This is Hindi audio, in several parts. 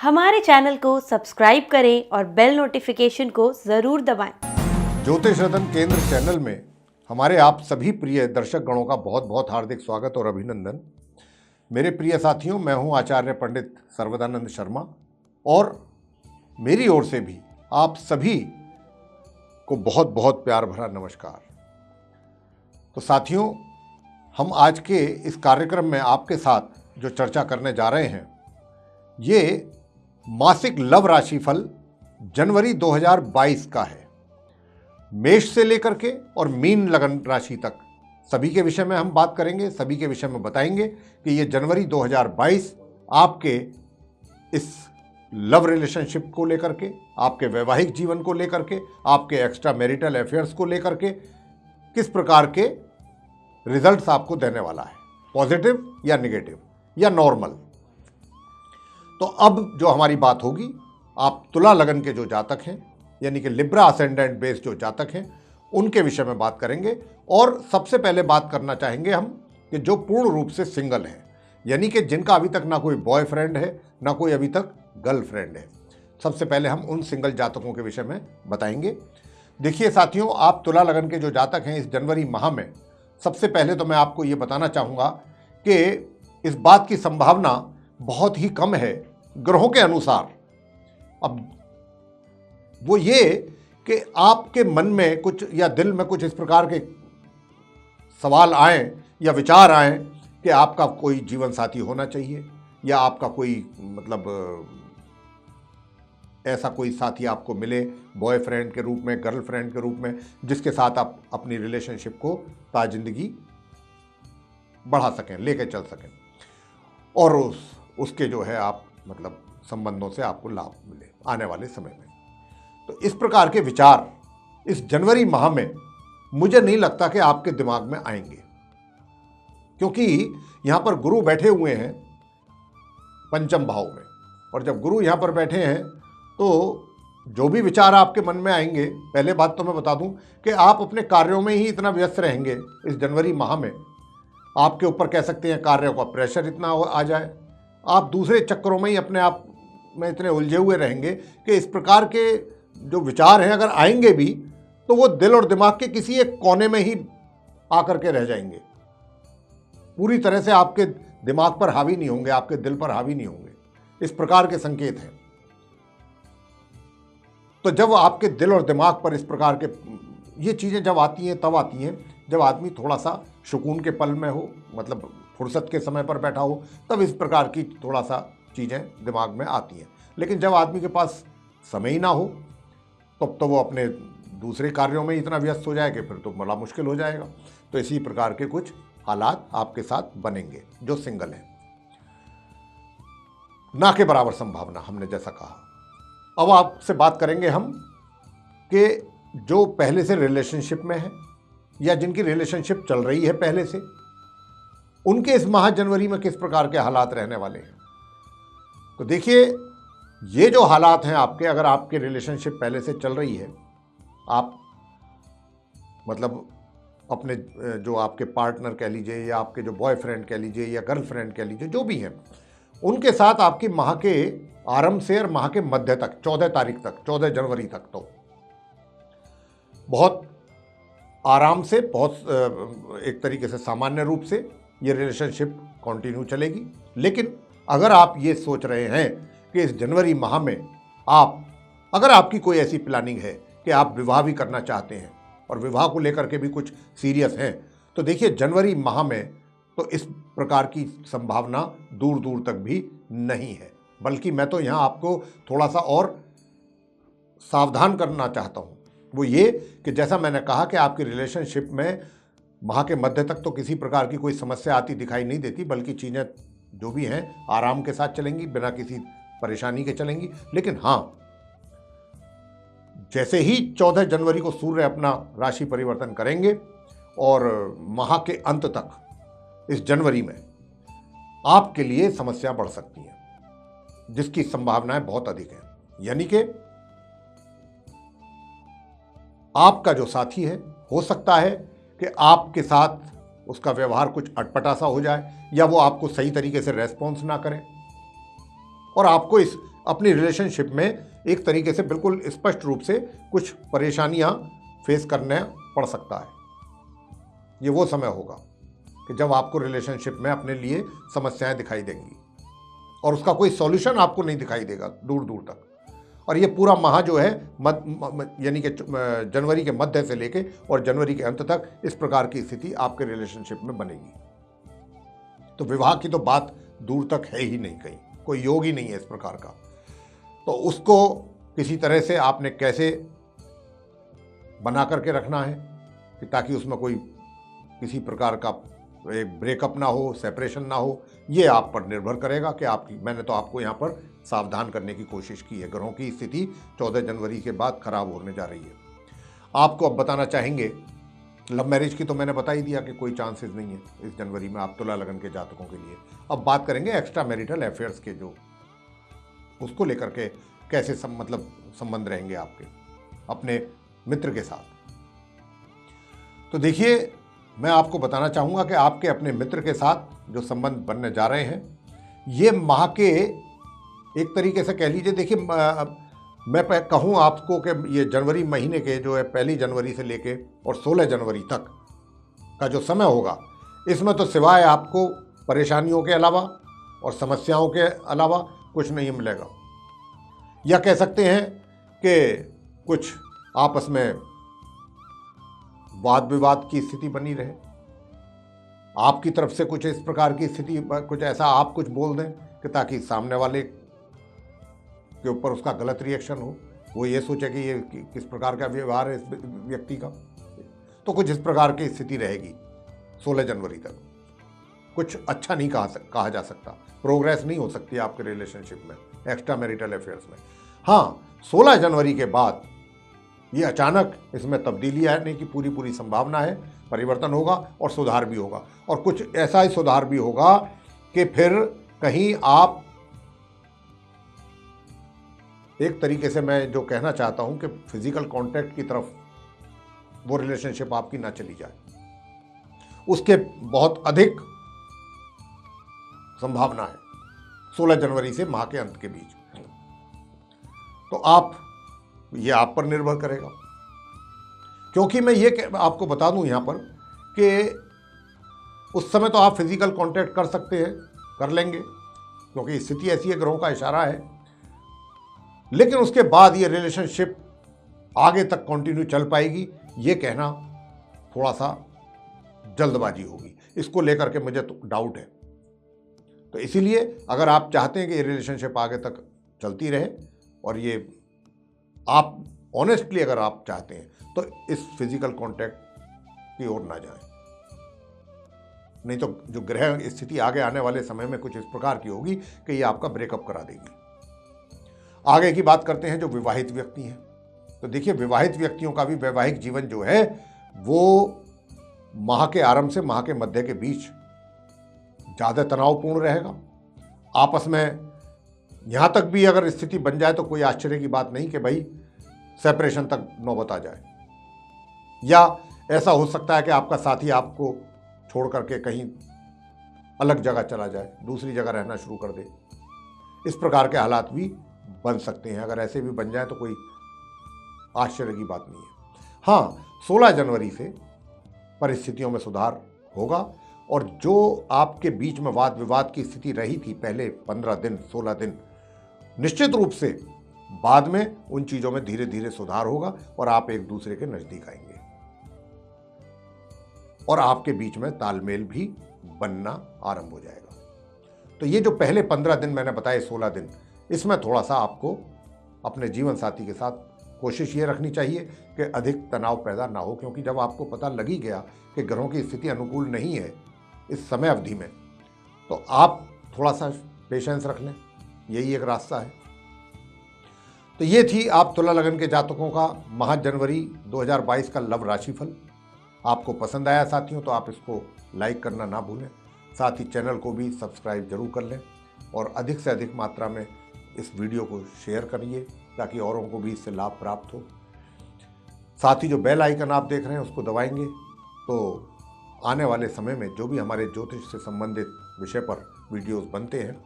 हमारे चैनल को सब्सक्राइब करें और बेल नोटिफिकेशन को ज़रूर दबाएं। ज्योतिष रतन केंद्र चैनल में हमारे आप सभी प्रिय दर्शक गणों का बहुत बहुत हार्दिक स्वागत और अभिनंदन। मेरे प्रिय साथियों, मैं हूं आचार्य पंडित सर्वदानंद शर्मा और मेरी ओर से भी आप सभी को बहुत बहुत प्यार भरा नमस्कार। तो साथियों, हम आज के इस कार्यक्रम में आपके साथ जो चर्चा करने जा रहे हैं, ये मासिक लव राशिफल जनवरी 2022 का है। मेष से लेकर के और मीन लगन राशि तक सभी के विषय में हम बात करेंगे, सभी के विषय में बताएंगे कि ये जनवरी 2022 आपके इस लव रिलेशनशिप को लेकर के, आपके वैवाहिक जीवन को लेकर के, आपके एक्स्ट्रा मैरिटल अफेयर्स को लेकर के किस प्रकार के रिजल्ट्स आपको देने वाला है, पॉजिटिव या नेगेटिव या नॉर्मल। तो अब जो हमारी बात होगी, आप तुला लगन के जो जातक हैं, यानी कि लिब्रा असेंडेंट बेस जो जातक हैं, उनके विषय में बात करेंगे। और सबसे पहले बात करना चाहेंगे हम कि जो पूर्ण रूप से सिंगल हैं, यानी कि जिनका अभी तक ना कोई बॉयफ्रेंड है ना कोई अभी तक गर्लफ्रेंड है। सबसे पहले हम उन सिंगल जातकों के विषय में बताएंगे। देखिए साथियों, आप तुला लगन के जो जातक हैं इस जनवरी माह में, सबसे पहले तो मैं आपको ये बताना चाहूँगा कि इस बात की संभावना बहुत ही कम है ग्रहों के अनुसार। अब वो ये कि आपके मन में कुछ या दिल में कुछ इस प्रकार के सवाल आए या विचार आए कि आपका कोई जीवन साथी होना चाहिए, या आपका कोई ऐसा कोई साथी आपको मिले बॉयफ्रेंड के रूप में, गर्लफ्रेंड के रूप में, जिसके साथ आप अपनी रिलेशनशिप को ताजिंदगी बढ़ा सकें, लेके चल सकें और उसके जो है आप संबंधों से आपको लाभ मिले आने वाले समय में। तो इस प्रकार के विचार इस जनवरी माह में मुझे नहीं लगता कि आपके दिमाग में आएंगे, क्योंकि यहां पर गुरु बैठे हुए हैं पंचम भाव में, और जब गुरु यहां पर बैठे हैं तो जो भी विचार आपके मन में आएंगे, पहले बात तो मैं बता दूं कि आप अपने कार्यों में ही इतना व्यस्त रहेंगे इस जनवरी माह में, आपके ऊपर कह सकते हैं कार्यों का प्रेशर इतना आ जाए, आप दूसरे चक्करों में ही अपने आप में इतने उलझे हुए रहेंगे कि इस प्रकार के जो विचार हैं अगर आएंगे भी तो वो दिल और दिमाग के किसी एक कोने में ही आकर के रह जाएंगे, पूरी तरह से आपके दिमाग पर हावी नहीं होंगे, आपके दिल पर हावी नहीं होंगे। इस प्रकार के संकेत हैं। तो जब आपके दिल और दिमाग पर इस प्रकार के ये चीज़ें जब आती हैं, तब आती हैं जब आदमी थोड़ा सा सुकून के पल में हो, फुर्सत के समय पर बैठा हो, तब इस प्रकार की थोड़ा सा चीज़ें दिमाग में आती हैं। लेकिन जब आदमी के पास समय ही ना हो तब तो वो अपने दूसरे कार्यों में इतना व्यस्त हो जाएगा, फिर तो बड़ा मुश्किल हो जाएगा। तो इसी प्रकार के कुछ हालात आपके साथ बनेंगे जो सिंगल हैं। ना के बराबर संभावना, हमने जैसा कहा। अब आपसे बात करेंगे हम कि जो पहले से रिलेशनशिप में है या जिनकी रिलेशनशिप चल रही है पहले से, उनके इस माह जनवरी में किस प्रकार के हालात रहने वाले हैं। तो देखिए, ये जो हालात हैं आपके, अगर आपके रिलेशनशिप पहले से चल रही है, आप अपने जो आपके पार्टनर कह लीजिए या आपके जो बॉयफ्रेंड कह लीजिए या गर्लफ्रेंड कह लीजिए, जो भी हैं, उनके साथ आपकी माह के आरंभ से और माह के मध्य तक 14 तारीख तक, 14 जनवरी तक तो बहुत आराम से, बहुत एक तरीके से सामान्य रूप से ये रिलेशनशिप कंटिन्यू चलेगी। लेकिन अगर आप ये सोच रहे हैं कि इस जनवरी माह में अगर आपकी कोई ऐसी प्लानिंग है कि आप विवाह भी करना चाहते हैं और विवाह को लेकर के भी कुछ सीरियस हैं, तो देखिए जनवरी माह में तो इस प्रकार की संभावना दूर दूर तक भी नहीं है। बल्कि मैं तो यहाँ आपको थोड़ा सा और सावधान करना चाहता हूँ। वो ये कि जैसा मैंने कहा कि आपकी रिलेशनशिप में माह के मध्य तक तो किसी प्रकार की कोई समस्या आती दिखाई नहीं देती, बल्कि चीज़ें जो भी हैं आराम के साथ चलेंगी, बिना किसी परेशानी के चलेंगी। लेकिन हाँ, जैसे ही 14 जनवरी को सूर्य अपना राशि परिवर्तन करेंगे और माह के अंत तक इस जनवरी में आपके लिए समस्या बढ़ सकती है, जिसकी संभावनाएं बहुत अधिक हैं। यानी कि आपका जो साथी है, हो सकता है कि आपके साथ उसका व्यवहार कुछ अटपटा सा हो जाए, या वो आपको सही तरीके से रेस्पॉन्स ना करे और आपको इस अपनी रिलेशनशिप में एक तरीके से बिल्कुल स्पष्ट रूप से कुछ परेशानियां फेस करने पड़ सकता है। ये वो समय होगा कि जब आपको रिलेशनशिप में अपने लिए समस्याएं दिखाई देंगी और उसका कोई सॉल्यूशन आपको नहीं दिखाई देगा दूर दूर तक। और ये पूरा माह जो है यानी कि जनवरी के मध्य से लेके और जनवरी के अंत तक इस प्रकार की स्थिति आपके रिलेशनशिप में बनेगी। तो विवाह की तो बात दूर तक है ही नहीं, कहीं कोई योग ही नहीं है इस प्रकार का। तो उसको किसी तरह से आपने कैसे बना करके रखना है कि ताकि उसमें कोई किसी प्रकार का एक ब्रेकअप ना हो, सेपरेशन ना हो, ये आप पर निर्भर करेगा कि मैंने तो आपको यहाँ पर सावधान करने की कोशिश की है। ग्रहों की स्थिति 14 जनवरी के बाद खराब होने जा रही है। आपको अब बताना चाहेंगे, लव मैरिज की तो मैंने बता ही दिया कि कोई चांसेस नहीं है इस जनवरी में आप तुला लगन के जातकों के लिए। अब बात करेंगे एक्स्ट्रा मैरिटल अफेयर्स के, जो उसको लेकर के कैसे संबंध रहेंगे आपके अपने मित्र के साथ। तो देखिए, मैं आपको बताना चाहूँगा कि आपके अपने मित्र के साथ जो संबंध बनने जा रहे हैं, ये माह के एक तरीके से कह लीजिए, देखिए मैं कहूँ आपको कि ये जनवरी महीने के जो है 1 जनवरी से लेके और 16 जनवरी तक का जो समय होगा, इसमें तो सिवाय आपको परेशानियों के अलावा और समस्याओं के अलावा कुछ नहीं मिलेगा। या कह सकते हैं कि कुछ आपस में वाद विवाद की स्थिति बनी रहे, आपकी तरफ से कुछ इस प्रकार की स्थिति, कुछ ऐसा आप कुछ बोल दें कि ताकि सामने वाले के ऊपर उसका गलत रिएक्शन हो, वो ये सोचे कि ये किस प्रकार का व्यवहार है इस व्यक्ति का। तो कुछ इस प्रकार की स्थिति रहेगी 16 जनवरी तक। कुछ अच्छा नहीं कहा जा सकता, प्रोग्रेस नहीं हो सकती आपके रिलेशनशिप में, एक्स्ट्रा मैरिटल अफेयर्स में। हाँ, 16 जनवरी के बाद ये अचानक इसमें तब्दीली आने की पूरी संभावना है, परिवर्तन होगा और सुधार भी होगा। और कुछ ऐसा ही सुधार भी होगा कि फिर कहीं आप एक तरीके से, मैं जो कहना चाहता हूं कि फिजिकल कांटेक्ट की तरफ वो रिलेशनशिप आपकी ना चली जाए, उसके बहुत अधिक संभावना है 16 जनवरी से माह के अंत के बीच। तो ये आप पर निर्भर करेगा, क्योंकि मैं ये आपको बता दूं यहां पर कि उस समय तो आप फिजिकल कांटेक्ट कर सकते हैं, कर लेंगे, क्योंकि स्थिति ऐसी है, ग्रहों का इशारा है। लेकिन उसके बाद ये रिलेशनशिप आगे तक कंटिन्यू चल पाएगी, ये कहना थोड़ा सा जल्दबाजी होगी। इसको लेकर के मुझे तो डाउट है। तो इसीलिए अगर आप चाहते हैं कि ये रिलेशनशिप आगे तक चलती रहे और ये आप ऑनेस्टली अगर आप चाहते हैं, तो इस फिजिकल कांटेक्ट की ओर ना जाएं। नहीं तो जो ग्रह स्थिति आगे आने वाले समय में कुछ इस प्रकार की होगी कि ये आपका ब्रेकअप करा देगी। आगे की बात करते हैं जो विवाहित व्यक्ति हैं। तो देखिए, विवाहित व्यक्तियों का भी वैवाहिक जीवन जो है वो माह के आरंभ से माह के मध्य के बीच ज़्यादा तनावपूर्ण रहेगा। आपस में यहाँ तक भी अगर स्थिति बन जाए तो कोई आश्चर्य की बात नहीं कि भाई सेपरेशन तक नौबत आ जाए, या ऐसा हो सकता है कि आपका साथी आपको छोड़ करके कहीं अलग जगह चला जाए, दूसरी जगह रहना शुरू कर दे। इस प्रकार के हालात भी बन सकते हैं। अगर ऐसे भी बन जाए तो कोई आश्चर्य की बात नहीं है। हाँ, 16 जनवरी से परिस्थितियों में सुधार होगा और जो आपके बीच में वाद विवाद की स्थिति रही थी पहले 15 दिन 16 दिन, निश्चित रूप से बाद में उन चीजों में धीरे धीरे सुधार होगा और आप एक दूसरे के नजदीक आएंगे और आपके बीच में तालमेल भी बनना आरंभ हो जाएगा। तो ये जो पहले 15 दिन मैंने बताए, 16 दिन, इसमें थोड़ा सा आपको अपने जीवन साथी के साथ कोशिश ये रखनी चाहिए कि अधिक तनाव पैदा ना हो, क्योंकि जब आपको पता लग ही गया कि ग्रहों की स्थिति अनुकूल नहीं है इस समय अवधि में, तो आप थोड़ा सा पेशेंस रख लें, यही एक रास्ता है। तो ये थी आप तुला लगन के जातकों का माह जनवरी 2022 का लव राशिफल। आपको पसंद आया साथियों तो आप इसको लाइक करना ना भूलें, साथ ही चैनल को भी सब्सक्राइब जरूर कर लें और अधिक से अधिक मात्रा में इस वीडियो को शेयर करिए ताकि औरों को भी इससे लाभ प्राप्त हो। साथ ही जो बेल आइकन आप देख रहे हैं उसको दबाएंगे तो आने वाले समय में जो भी हमारे ज्योतिष से संबंधित विषय पर वीडियोस बनते हैं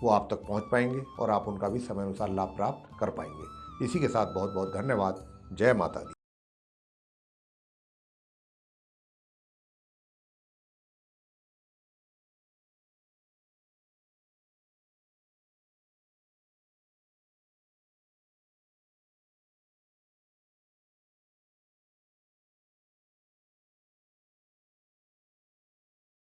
वो आप तक पहुंच पाएंगे और आप उनका भी समय अनुसार लाभ प्राप्त कर पाएंगे। इसी के साथ बहुत बहुत धन्यवाद। जय माता दी।